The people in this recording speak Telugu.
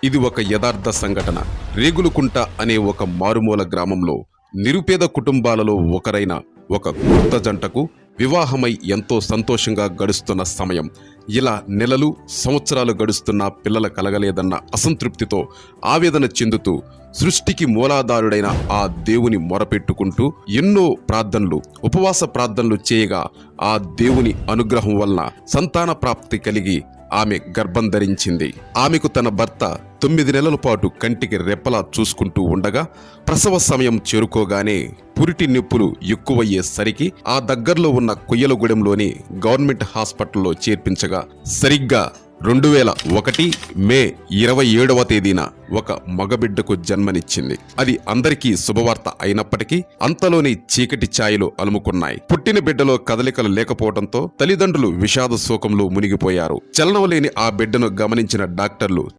ఇది ఒక యథార్థ సంఘటన. రేగులుకుంట అనే ఒక మారుమూల గ్రామంలో నిరుపేద కుటుంబాలలో ఒకరైన ఒక కొత్త జంటకు వివాహమై ఎంతో సంతోషంగా గడుస్తున్న సమయం. ఇలా నెలలు సంవత్సరాలు గడుస్తున్న పిల్లల కలగలేదన్న అసంతృప్తితో ఆవేదన చెందుతూ సృష్టికి మూలాధారుడైన ఆ దేవుని మొరపెట్టుకుంటూ ఎన్నో ప్రార్థనలు, ఉపవాస ప్రార్థనలు చేయగా ఆ దేవుని అనుగ్రహం వలన సంతాన ప్రాప్తి కలిగి ఆమె గర్భం ధరించింది. ఆమెకు తన భర్త 9 నెలల పాటు కంటికి రెప్పలా చూసుకుంటూ ఉండగా ప్రసవ సమయం చేరుకోగానే పురిటి నొప్పులు ఎక్కువయ్యేసరికి ఆ దగ్గరలో ఉన్న కొయ్యలగూడెంలోని గవర్నమెంట్ హాస్పిటల్లో చేర్పించగా సరిగ్గా 2001 మే 27వ తేదీన ఒక మగబిడ్డకు జన్మనిచ్చింది. అది అందరికీ శుభవార్త అయినప్పటికీ అంతలోని చీకటి ఛాయలు అలుముకున్నాయి. పుట్టిన బిడ్డలో కదలికలు లేకపోవడంతో తల్లిదండ్రులు విషాద శోకంలో మునిగిపోయారు. చలనం లేని ఆ బిడ్డను గమనించిన డాక్టర్లు